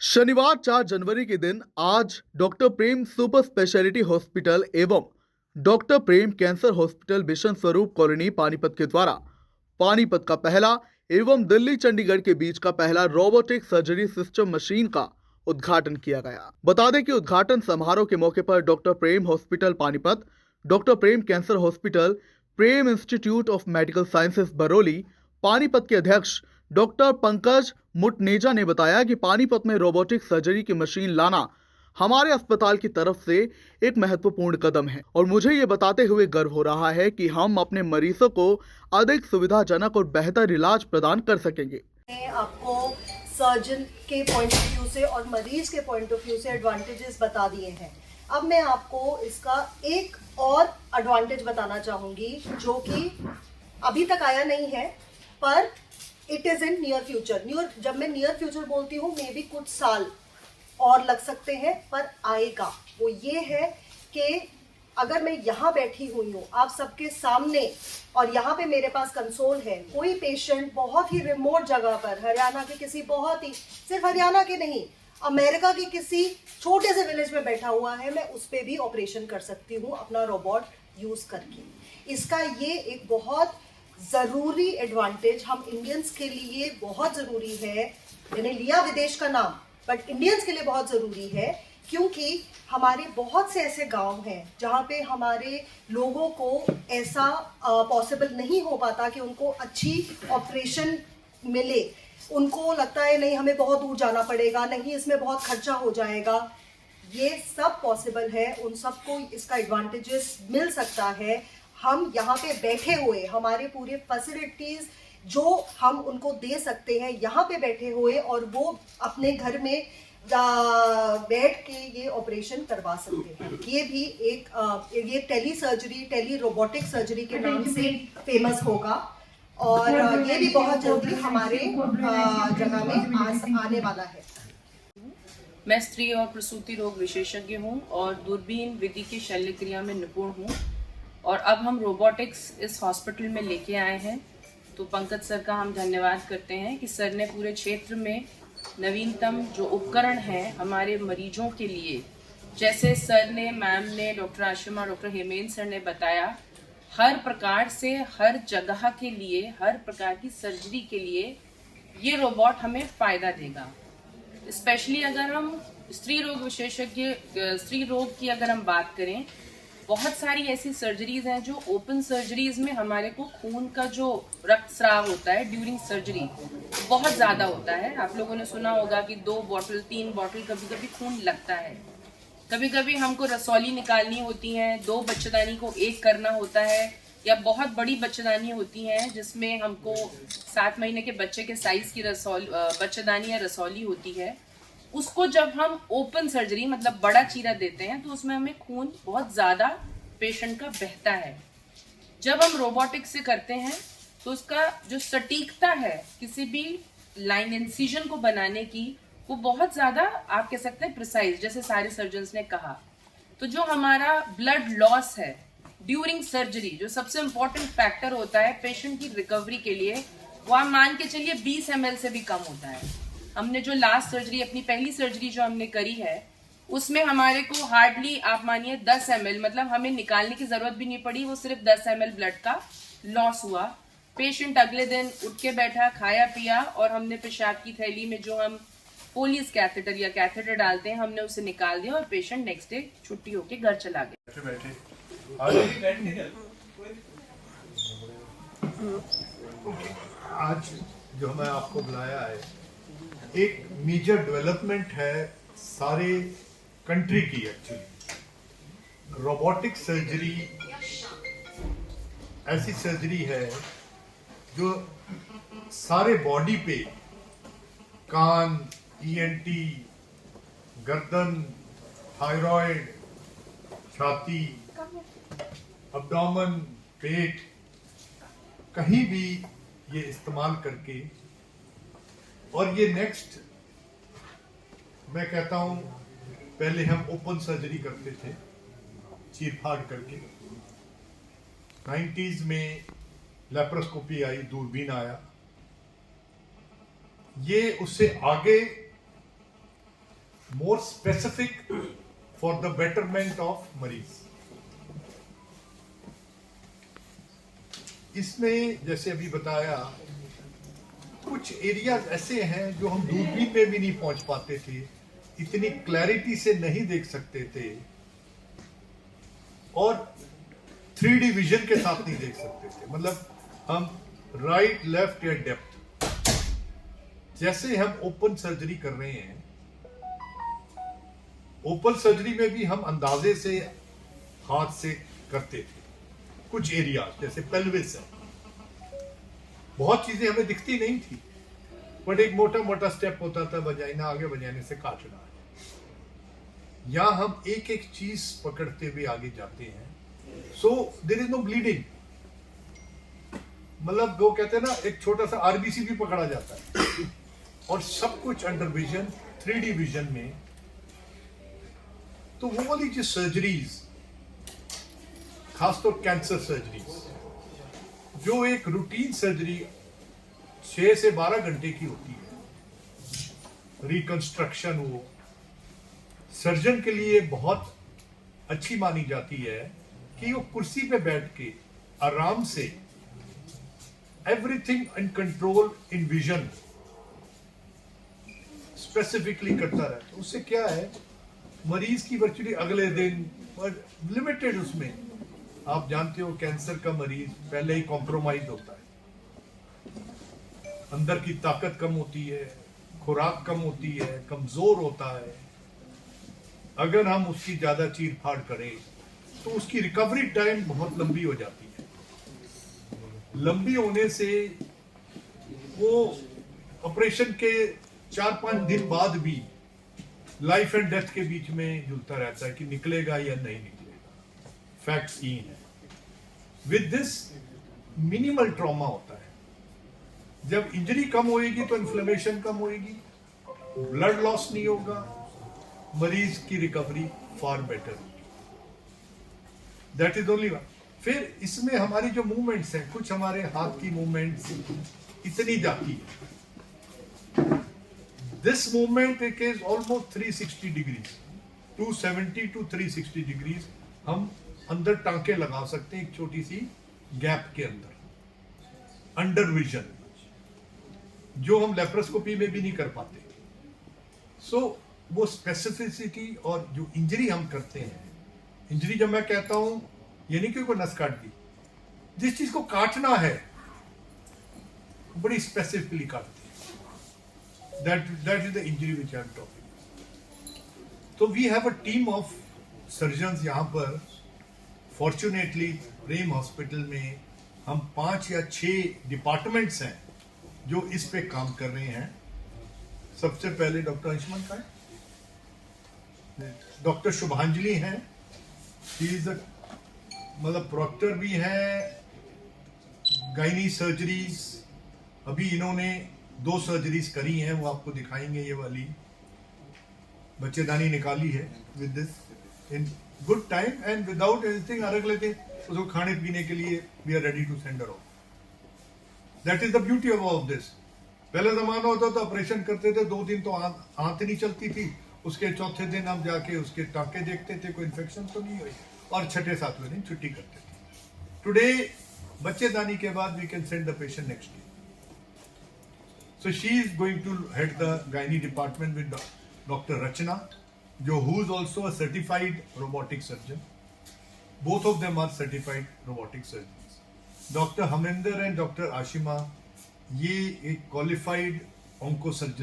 शनिवार 4 जनवरी के दिन आज डॉक्टर प्रेम सुपर स्पेशलिटी हॉस्पिटल एवं डॉक्टर प्रेम कैंसर हॉस्पिटल बिशन स्वरूप कॉलोनी पानीपत के द्वारा पानीपत का पहला एवं दिल्ली चंडीगढ़ के बीच का पहला रोबोटिक सर्जरी सिस्टम मशीन का उद्घाटन किया गया। बता दें कि उद्घाटन समारोह के मौके पर doctor Prem hospital Panipat, doctor Prem cancer hospital, Prem institute of medical sciences Barauli, Panipat के अध्यक्ष डॉक्टर पंकज मुटनेजा ने बताया कि पानीपत में रोबोटिक सर्जरी की मशीन लाना हमारे अस्पताल की तरफ से एक महत्वपूर्ण कदम है और मुझे ये बताते हुए गर्व हो रहा है कि हम अपने मरीजों को अधिक सुविधाजनक और बेहतर इलाज प्रदान कर सकेंगे। आपको सर्जन के पॉइंट ऑफ व्यू से और मरीज के पॉइंट ऑफ व्यू से एडवांटेजेस बता दिए हैं। अब मैं आपको इसका एक और एडवांटेज बताना चाहूँगी जो कि अभी तक आया नहीं है, पर it is in near future. जब मैं नियर फ्यूचर बोलती हूँ, मे बी कुछ साल और लग सकते हैं, पर आएगा। वो ये है कि अगर मैं यहाँ बैठी हुई हूँ आप सबके सामने और यहाँ पे मेरे पास कंसोल है, कोई पेशेंट बहुत ही रिमोट जगह पर, हरियाणा के किसी बहुत ही, सिर्फ हरियाणा के नहीं, अमेरिका के किसी छोटे से विलेज में बैठा हुआ है, मैं उस पर भी ऑपरेशन कर सकती हूँ अपना रोबोट यूज़ करके। इसका ये एक बहुत ज़रूरी एडवांटेज हम इंडियंस के लिए बहुत ज़रूरी है। मैंने लिया विदेश का नाम, बट इंडियंस के लिए बहुत ज़रूरी है, क्योंकि हमारे बहुत से ऐसे गांव हैं जहाँ पे हमारे लोगों को ऐसा पॉसिबल नहीं हो पाता कि उनको अच्छी ऑपरेशन मिले। उनको लगता है नहीं, हमें बहुत दूर जाना पड़ेगा, नहीं इसमें बहुत खर्चा हो जाएगा। ये सब पॉसिबल है, उन सबको इसका एडवांटेजेस मिल सकता है। हम यहाँ पे बैठे हुए हमारे पूरे फैसिलिटीज़ जो हम उनको दे सकते हैं यहाँ पे बैठे हुए, और वो अपने घर में बैठ के ये ऑपरेशन करवा सकते हैं। ये भी एक ये tele surgery, tele robotic surgery के नाम से फेमस होगा, और ये भी बहुत जल्दी हमारे जगह में आने वाला है। मैं स्त्री और प्रसूति रोग विशेषज्ञ हूँ और दूरबीन विधि की शल्य क्रिया में निपुण हूँ, और अब हम रोबोटिक्स इस हॉस्पिटल में लेके आए हैं। तो पंकज सर का हम धन्यवाद करते हैं कि सर ने पूरे क्षेत्र में नवीनतम जो उपकरण हैं हमारे मरीजों के लिए, जैसे सर ने, मैम ने, doctor Ashima, doctor Hemendra sir ने बताया, हर प्रकार से, हर जगह के लिए, हर प्रकार की सर्जरी के लिए ये रोबोट हमें फ़ायदा देगा। स्पेशली अगर हम स्त्री रोग विशेषज्ञ, स्त्री रोग की अगर हम बात करें, बहुत सारी ऐसी सर्जरीज हैं जो ओपन सर्जरीज में हमारे को खून का जो रक्तस्राव होता है ड्यूरिंग सर्जरी बहुत ज़्यादा होता है। आप लोगों ने सुना होगा कि 2 बॉटल 3 बॉटल कभी कभी खून लगता है। कभी कभी हमको रसौली निकालनी होती हैं, 2 बच्चेदानी को 1 करना होता है, या बहुत बड़ी बच्चेदानी होती हैं जिसमें हमको 7 महीने के बच्चे के साइज की बच्चेदानी या रसौली होती है। उसको जब हम ओपन सर्जरी मतलब बड़ा चीरा देते हैं तो उसमें हमें खून बहुत ज़्यादा पेशेंट का बहता है। जब हम रोबोटिक्स से करते हैं तो उसका जो सटीकता है किसी भी लाइन इंसिजन को बनाने की, वो बहुत ज़्यादा, आप कह सकते हैं प्रिसाइज, जैसे सारे सर्जन्स ने कहा। तो जो हमारा ब्लड लॉस है ड्यूरिंग सर्जरी, जो सबसे इम्पोर्टेंट फैक्टर होता है पेशेंट की रिकवरी के लिए, वो आप मान के चलिए 20 ml से भी कम होता है। हमने जो लास्ट सर्जरी, अपनी पहली सर्जरी जो हमने करी है, उसमें हमारे को हार्डली आप मानिए 10 ml, मतलब हमें निकालने की जरूरत भी नहीं पड़ी, वो सिर्फ 10 ml ब्लड का लॉस हुआ। पेशेंट अगले दिन उठ के बैठा, खाया पिया, और हमने पेशाब की थैली में जो हम पोलिस कैथेटर या कैथेटर डालते हैं, हमने उसे निकाल दिया और पेशेंट नेक्स्ट डे छुट्टी होके घर चला गया। आज जो हमें आपको बुलाया है, एक मेजर डेवलपमेंट है सारे कंट्री की। एक्चुअली रोबोटिक सर्जरी ऐसी सर्जरी है जो सारे बॉडी पे, कान, ईएनटी, गर्दन, थायराइड, छाती, अब्डोमेन, पेट, कहीं भी ये इस्तेमाल करके, और ये नेक्स्ट, मैं कहता हूँ, पहले हम ओपन सर्जरी करते थे चीर फाड़ करके। 90s में लेप्रोस्कोपी आई, दूरबीन आया, ये उससे आगे more specific for the betterment of मरीज। इसमें जैसे अभी बताया, कुछ एरियाज ऐसे हैं जो हम दूरबीन में भी नहीं पहुंच पाते थे, इतनी क्लैरिटी से नहीं देख सकते थे, और 3D विजन के साथ नहीं देख सकते थे। मतलब हम राइट, लेफ्ट या डेप्थ, जैसे हम ओपन सर्जरी कर रहे हैं, ओपन सर्जरी में भी हम अंदाजे से हाथ से करते थे। कुछ एरिया जैसे पेल्विस है, बहुत चीजें हमें दिखती नहीं थी, बट एक मोटा मोटा स्टेप होता था, वजाइना आगे, वजाइने से काटना है। या हम एक एक चीज पकड़ते हुए आगे जाते हैं, so there is no bleeding. मतलब वो कहते हैं ना, एक छोटा सा आरबीसी भी पकड़ा जाता है, और सब कुछ अंडर विजन, 3D विजन में। तो वो वाली जो सर्जरीज, खासतौर कैंसर सर्जरीज, जो एक रूटीन सर्जरी 6 से 12 घंटे की होती है, रिकंस्ट्रक्शन, वो सर्जन के लिए बहुत अच्छी मानी जाती है कि वो कुर्सी पे बैठ के आराम से everything in control in vision specifically करता रहता है। उससे क्या है, मरीज की वर्चुअली अगले दिन लिमिटेड, उसमें आप जानते हो कैंसर का मरीज पहले ही कॉम्प्रोमाइज होता है, अंदर की ताकत कम होती है, खुराक कम होती है, कमजोर होता है। अगर हम उसकी ज्यादा चीर फाड़ करें तो उसकी रिकवरी टाइम बहुत लंबी हो जाती है। लंबी होने से वो ऑपरेशन के 4-5 दिन बाद भी लाइफ एंड डेथ के बीच में झूलता रहता है कि निकलेगा या नहीं निकलेगा। फैक्ट्स ये हैं। विद दिस मिनिमल ट्रॉमा होता है। जब इंजरी कम होएगी तो इन्फ्लेमेशन कम होएगी, ब्लड लॉस नहीं होगा, मरीज की रिकवरी फार बेटर होगी। That is only one. फिर इसमें हमारी जो मूवमेंट्स हैं, कुछ हमारे हाथ की मूवमेंट्स इतनी जाती है, this movement is almost 360 degrees, 270 to 360 degrees हम अंदर टांके लगा सकते हैं, एक छोटी सी गैप के अंदर, अंडर विजन, जो हम लेप्रोस्कोपी में भी नहीं कर पाते। सो वो स्पेसिफिसिटी और जो इंजरी हम करते हैं, इंजरी जब मैं कहता हूं, ये नहीं कि कोई नस काट दी, जिस चीज को काटना है बड़ी स्पेसिफिकली काटते हैं, that is the injury which I am talking. तो we have a team of surgeons यहां पर। फॉर्चुनेटली प्रेम हॉस्पिटल में हम 5 या 6 डिपार्टमेंट्स हैं जो इस पे काम कर रहे हैं। सबसे पहले डॉक्टर अंशुमन का है, डॉक्टर शुभांजलि हैं, मतलब प्रॉक्टर भी हैं, गायनी सर्जरीज, अभी इन्होंने 2 सर्जरीज करी हैं, वो आपको दिखाएंगे। ये वाली बच्चेदानी निकाली है with this in good time and without anything, रख लेते उसको खाने पीने के लिए, we are ready to send her off. That is the beauty of all this. पहले जमाना होता था, ऑपरेशन करते थे, 2 दिन तो आंत नहीं चलती थी, उसके चौथे दिन हम जाके उसके टांके देखते थे, कोई इन्फेक्शन तो नहीं हुई, और छठे 7वें दिन छुट्टी करते थे। टुडे बच्चेदानी के बाद we can send the patient next day. So she is going to head the gynae department with doctor Rachna, जो who is also a certified robotic surgeon. Both of them are certified robotic surgeon. Doctor Haminder and doctor Ashima, ये एक qualified onco surgeon